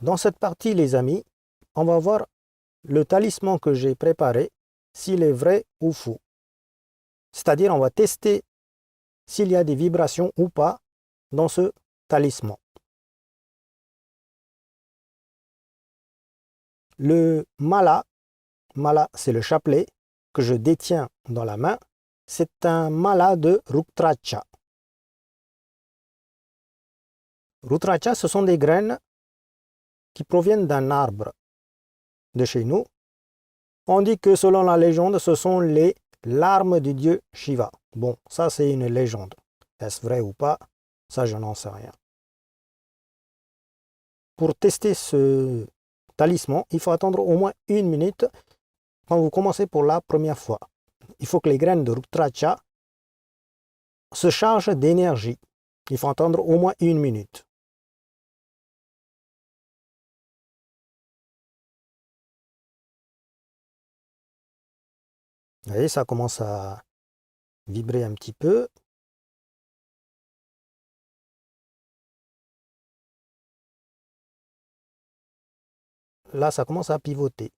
Dans cette partie, les amis, on va voir le talisman que j'ai préparé, s'il est vrai ou faux. C'est-à-dire, on va tester s'il y a des vibrations ou pas dans ce talisman. Le mala c'est le chapelet que je détiens dans la main, c'est un mala de Rudraksha. Rudraksha, ce sont des graines qui proviennent d'un arbre de chez nous. On dit que selon la légende, ce sont les larmes du dieu Shiva. Bon, ça c'est une légende. Est-ce vrai ou pas? Ça, je n'en sais rien. Pour tester ce talisman, il faut attendre au moins 1 minute quand vous commencez pour la première fois. Il faut que les graines de Rudraksha se chargent d'énergie. Il faut attendre au moins 1 minute. Vous voyez, ça commence à vibrer un petit peu. Là, ça commence à pivoter.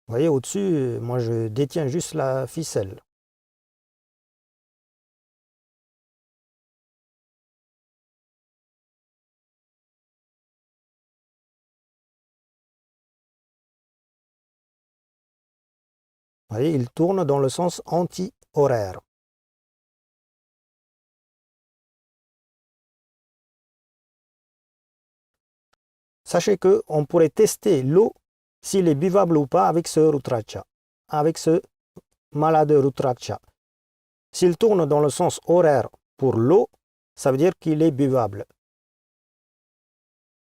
Vous voyez, au-dessus, moi, je détiens juste la ficelle. Vous voyez, il tourne dans le sens anti-horaire. Sachez qu'on pourrait tester l'eau, s'il est buvable ou pas, avec ce Rudraksha, avec ce mala de Rudraksha. S'il tourne dans le sens horaire pour l'eau, ça veut dire qu'il est buvable.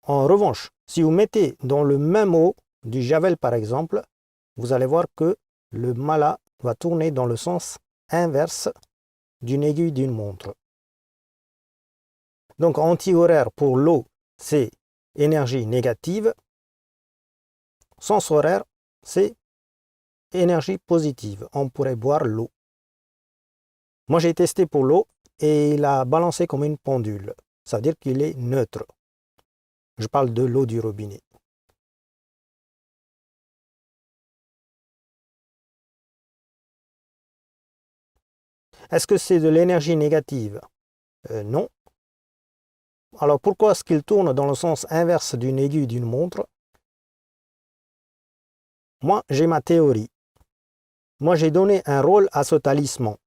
En revanche, si vous mettez dans le même eau du javel par exemple, vous allez voir que le mala va tourner dans le sens inverse d'une aiguille d'une montre. Donc anti-horaire pour l'eau, c'est énergie négative. Sens horaire, c'est énergie positive. On pourrait boire l'eau. Moi, j'ai testé pour l'eau et il a balancé comme une pendule. Ça veut dire qu'il est neutre. Je parle de l'eau du robinet. Est-ce que c'est de l'énergie négative? Non. Alors pourquoi est-ce qu'il tourne dans le sens inverse d'une aiguille d'une montre? Moi, j'ai ma théorie. Moi, j'ai donné un rôle à ce talisman.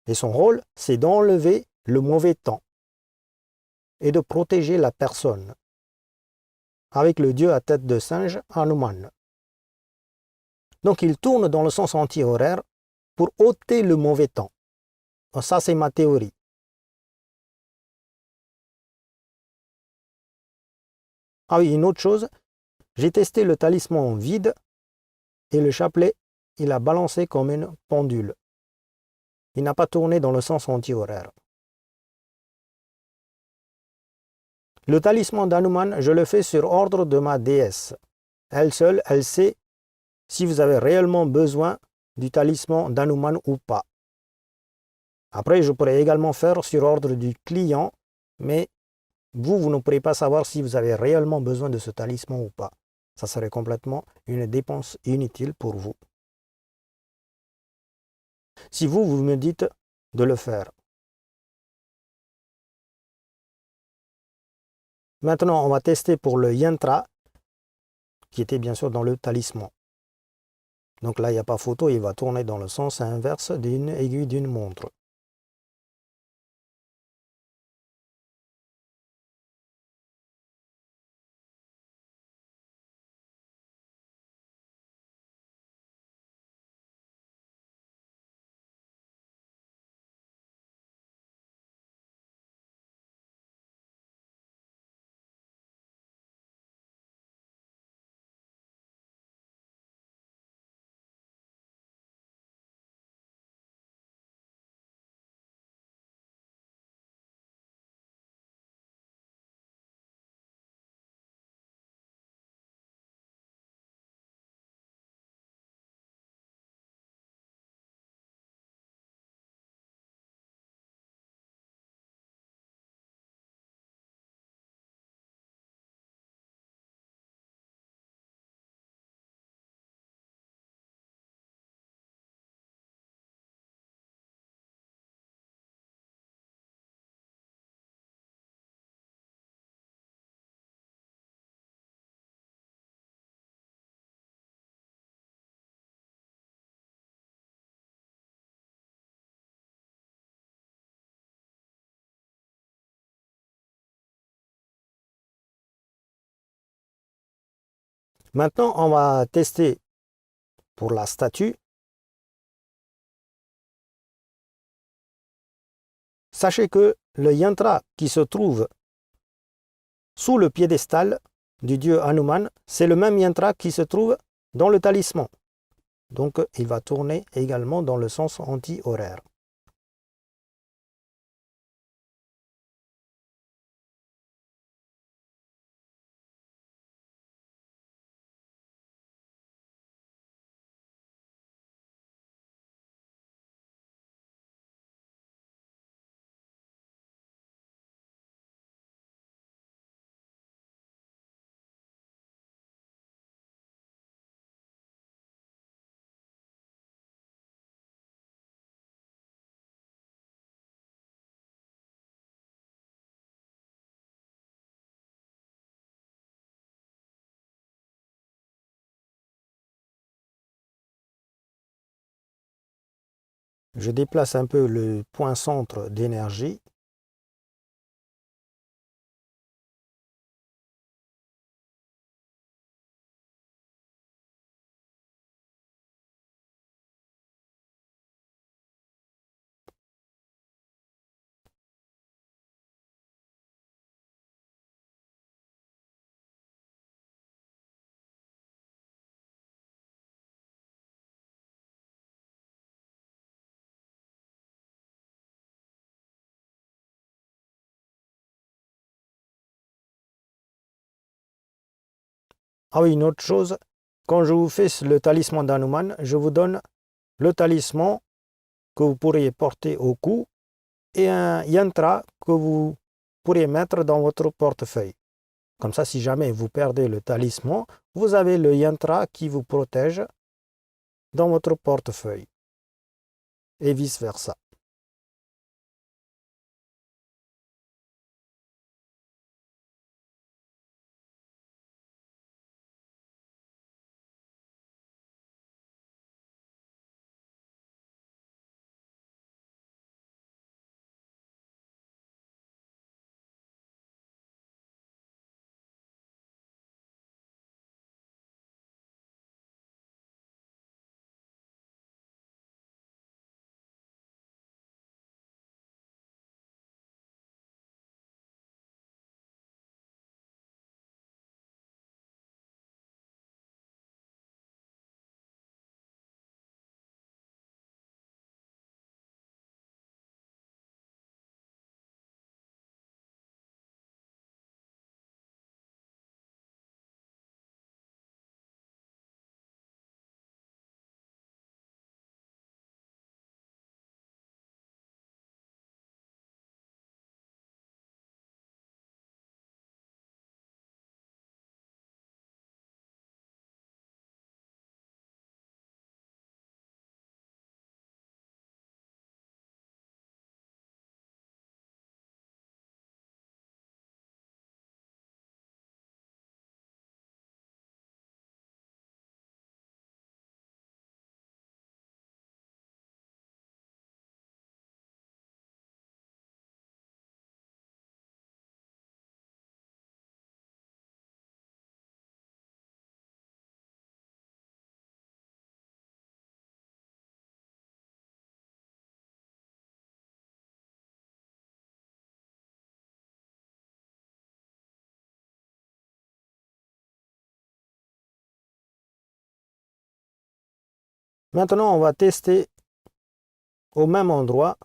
Et son rôle, c'est d'enlever le mauvais temps et de protéger la personne avec le dieu à tête de singe Hanuman. Donc il tourne dans le sens anti-horaire pour ôter le mauvais temps. Ça, c'est ma théorie. Ah oui, une autre chose, j'ai testé le talisman vide et le chapelet, il a balancé comme une pendule. Il n'a pas tourné dans le sens anti-horaire. Le talisman d'Hanuman, je le fais sur ordre de ma déesse. Elle seule, elle sait si vous avez réellement besoin du talisman d'Hanuman ou pas. Après, je pourrais également faire sur ordre du client, mais vous ne pourrez pas savoir si vous avez réellement besoin de ce talisman ou pas. Ça serait complètement une dépense inutile pour vous. Si vous me dites de le faire. Maintenant, on va tester pour le yantra, qui était bien sûr dans le talisman. Donc là, il n'y a pas photo, il va tourner dans le sens inverse d'une aiguille d'une montre. Maintenant, on va tester pour la statue. Sachez que le yantra qui se trouve sous le piédestal du dieu Hanuman, c'est le même yantra qui se trouve dans le talisman. Donc, il va tourner également dans le sens anti-horaire. Je déplace un peu le point centre d'énergie. Ah oui, une autre chose, quand je vous fais le talisman d'Hanuman, je vous donne le talisman que vous pourriez porter au cou et un yantra que vous pourriez mettre dans votre portefeuille. Comme ça, si jamais vous perdez le talisman, vous avez le yantra qui vous protège dans votre portefeuille. Et vice-versa. Maintenant, on va tester au même endroit,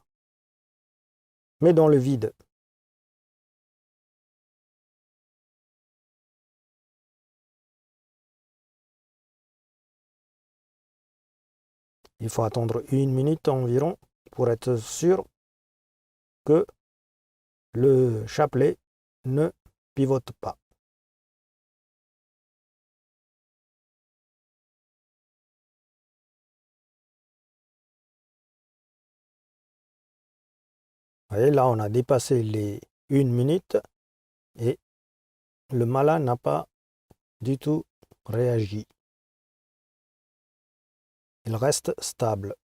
mais dans le vide. Il faut attendre 1 minute environ pour être sûr que le chapelet ne pivote pas. Vous voyez, là, on a dépassé les 1 minute et le mala n'a pas du tout réagi. Il reste stable.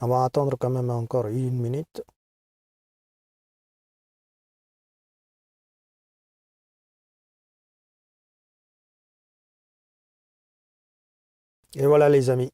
On va attendre quand même encore 1 minute. Et voilà les amis.